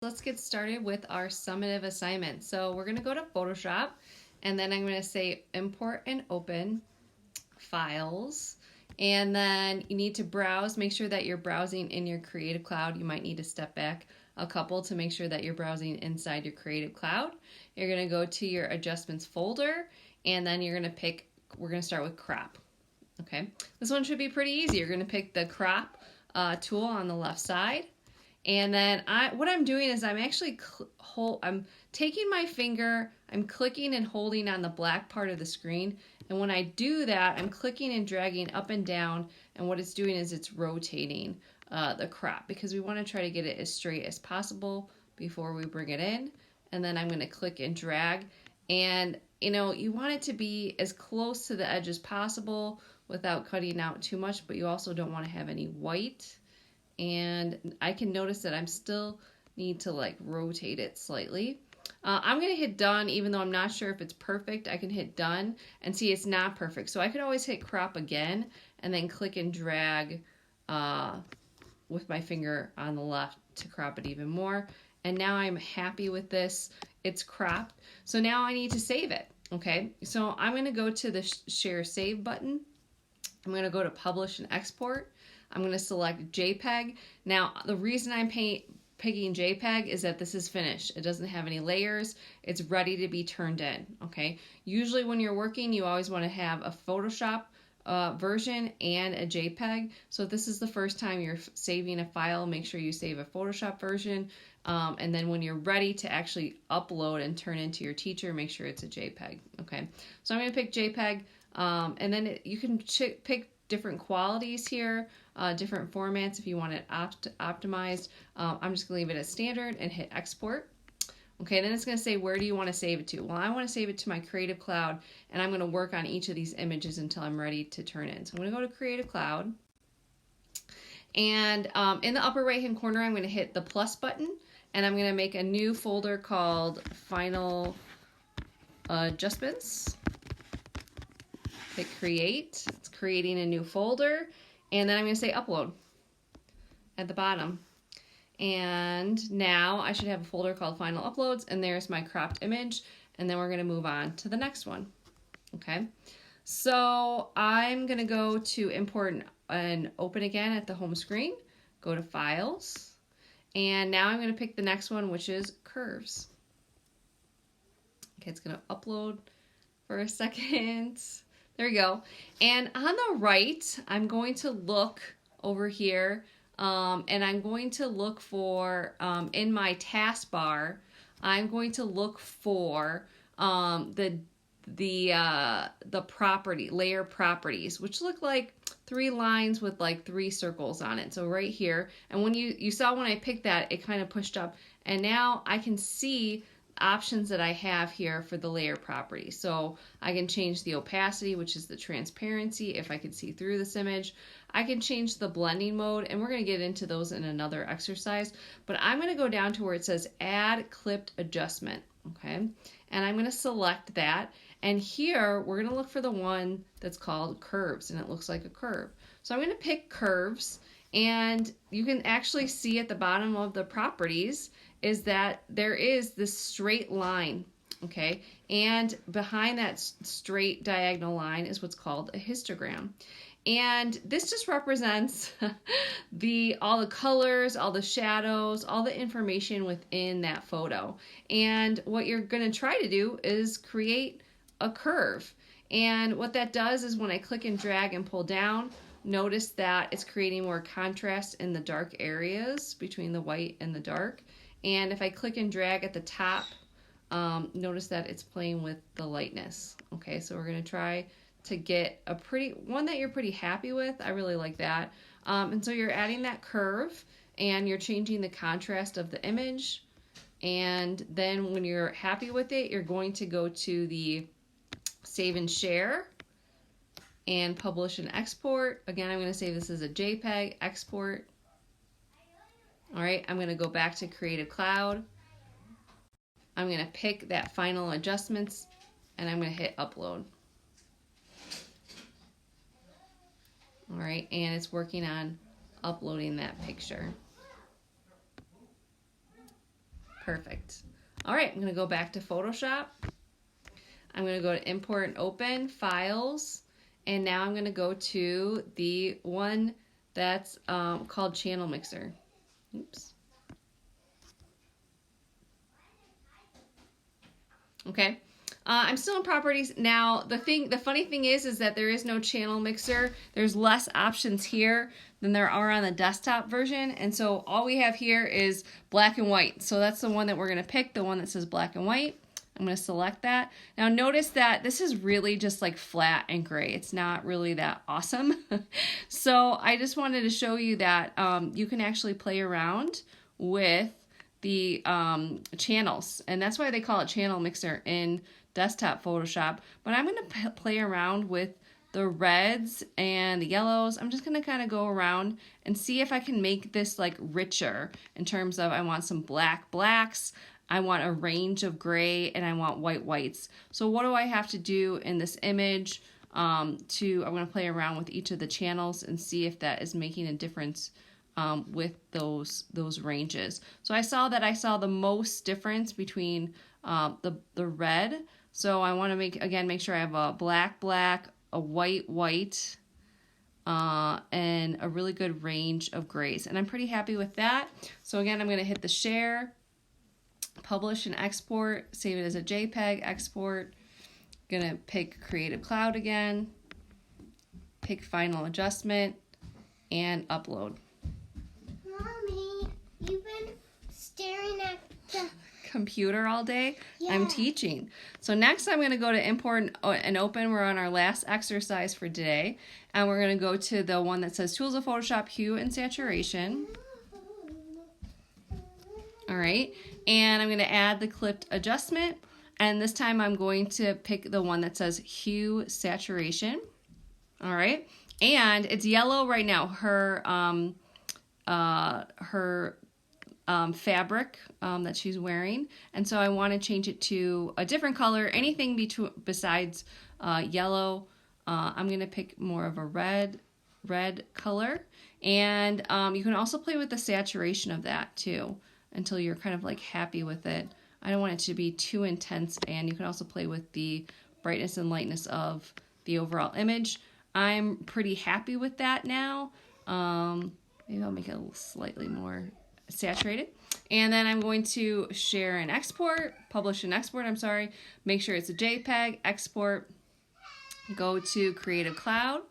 Let's get started with our summative assignment. So we're going to go to Photoshop, and then I'm going to say import and open files, and then you need to browse. Make sure that you're browsing in your Creative Cloud. You might need to step back a couple to make sure that you're browsing inside your Creative Cloud. You're going to go to your adjustments folder, and then you're going to pick, we're going to start with crop. Okay, this one should be pretty easy. You're going to pick the crop tool on the left side. And then what I'm doing is I'm actually I'm taking my finger, I'm clicking and holding on the black part of the screen. And when I do that, I'm clicking and dragging up and down. And what it's doing is it's rotating the crop, because we want to try to get it as straight as possible before we bring it in. And then I'm going to click and drag. And you want it to be as close to the edge as possible without cutting out too much, but you also don't want to have any white. And I can notice that I'm still need to rotate it slightly. I'm going to hit done, even though I'm not sure if it's perfect. I can hit done and see it's not perfect. So I could always hit crop again and then click and drag with my finger on the left to crop it even more. And now I'm happy with this. It's cropped. So now I need to save it. Okay, so I'm going to go to the Share Save button. I'm going to go to Publish and Export. I'm going to select JPEG. Now, the reason I'm picking JPEG is that this is finished. It doesn't have any layers. It's ready to be turned in, okay? Usually when you're working, you always want to have a Photoshop version and a JPEG. So if this is the first time you're saving a file, make sure you save a Photoshop version. And then when you're ready to actually upload and turn into your teacher, make sure it's a JPEG, okay? So I'm going to pick JPEG, and then you can pick different qualities here, different formats if you want it optimized. I'm just going to leave it as standard and hit export. Okay, then it's going to say, where do you want to save it to? Well, I want to save it to my Creative Cloud, and I'm going to work on each of these images until I'm ready to turn in. So I'm going to go to Creative Cloud, and in the upper right hand corner I'm going to hit the plus button, and I'm going to make a new folder called Final Adjustments. Hit create. It's creating a new folder, and then I'm going to say upload at the bottom. And now I should have a folder called Final Uploads, and there's my cropped image, and then we're going to move on to the next one. Okay, so I'm going to go to import and open again at the home screen, go to files, and now I'm going to pick the next one, which is curves. Okay, it's going to upload for a second. There we go. And on the right, I'm going to look over here, and I'm going to look for, in my taskbar, I'm going to look for the property, layer properties, which look like 3 lines with 3 circles on it. So right here, and when you saw when I picked that, it kind of pushed up, and now I can see options that I have here for the layer property. So I can change the opacity, which is the transparency, if I can see through this image. I can change the blending mode, and we're going to get into those in another exercise, but I'm going to go down to where it says add clipped adjustment, okay? And I'm going to select that, and here we're going to look for the one that's called curves, and it looks like a curve. So I'm going to pick curves, and you can actually see at the bottom of the properties is that there is this straight line, okay? And behind that straight diagonal line is what's called a histogram. And this just represents all the colors, all the shadows, all the information within that photo. And what you're going to try to do is create a curve. And what that does is when I click and drag and pull down, notice that it's creating more contrast in the dark areas between the white and the dark. And if I click and drag at the top, notice that it's playing with the lightness. Okay, so we're going to try to get a one that you're pretty happy with. I really like that. And so you're adding that curve, and you're changing the contrast of the image. And then when you're happy with it, you're going to go to the Save and Share and Publish and Export. Again, I'm going to say this is a JPEG, export. All right, I'm going to go back to Creative Cloud. I'm going to pick that Final Adjustments, and I'm going to hit Upload. All right, and it's working on uploading that picture. Perfect. All right, I'm going to go back to Photoshop. I'm going to go to Import and Open, Files, and now I'm going to go to the one that's called Channel Mixer. Oops. Okay. I'm still in Properties. Now, the funny thing is that there is no Channel Mixer. There's less options here than there are on the desktop version, and so all we have here is black and white. So that's the one that we're going to pick, the one that says black and white. I'm going to select that. Now notice that this is really just like flat and gray. It's not really that awesome. So I just wanted to show you that you can actually play around with the channels, and that's why they call it Channel Mixer in desktop Photoshop. But I'm going to play around with the reds and the yellows. I'm just going to kind of go around and see if I can make this like richer in terms of I want some black blacks, I want a range of gray, and I want white whites. So what do I have to do in this image I'm going to play around with each of the channels and see if that is making a difference with those ranges. So I saw the most difference between the red. So I want to make sure I have a black, a white, and a really good range of grays. And I'm pretty happy with that. So again, I'm going to hit the share, publish and export, save it as a JPEG, export. Gonna pick Creative Cloud again, pick Final Adjustment, and upload. Mommy, you've been staring at the computer all day? Yeah. I'm teaching. So next I'm going to go to Import and Open. We're on our last exercise for today, and we're going to go to the one that says Tools of Photoshop, Hue and Saturation. All right, and I'm going to add the clipped adjustment, and this time I'm going to pick the one that says Hue Saturation. All right, and it's yellow right now. Her fabric that she's wearing, and so I want to change it to a different color, anything besides yellow. I'm going to pick more of a red color, and you can also play with the saturation of that too until you're kind of like happy with it. I don't want it to be too intense, and you can also play with the brightness and lightness of the overall image. I'm pretty happy with that now. Maybe I'll make it a little slightly more saturated. And then I'm going to share and export, publish and export, I'm sorry. Make sure it's a JPEG, export, go to Creative Cloud,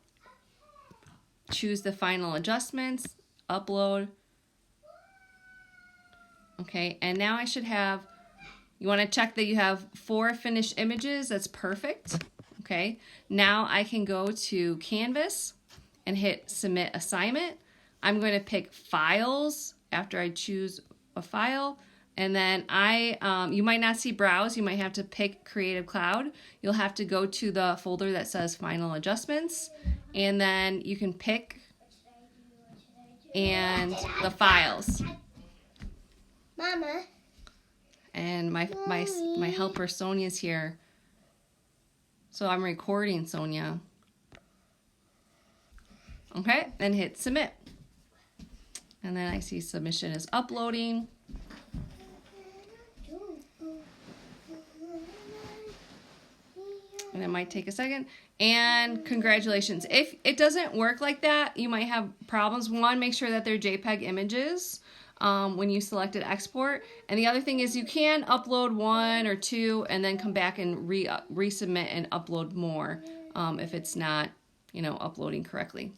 choose the final adjustments, upload. Okay, and now I should have, you want to check that you have 4 finished images. That's perfect. Okay, now I can go to Canvas and hit Submit Assignment. I'm going to pick Files after I choose a file, and then you might not see Browse. You might have to pick Creative Cloud. You'll have to go to the folder that says Final Adjustments, and then you can pick and the files. Mama. And my helper Sonia's here. So I'm recording Sonia. Okay, and hit submit. And then I see submission is uploading. And it might take a second. And congratulations. If it doesn't work like that, you might have problems. One, make sure that they're JPEG images when you selected export. And the other thing is you can upload 1 or 2 and then come back and resubmit and upload more if it's not, uploading correctly.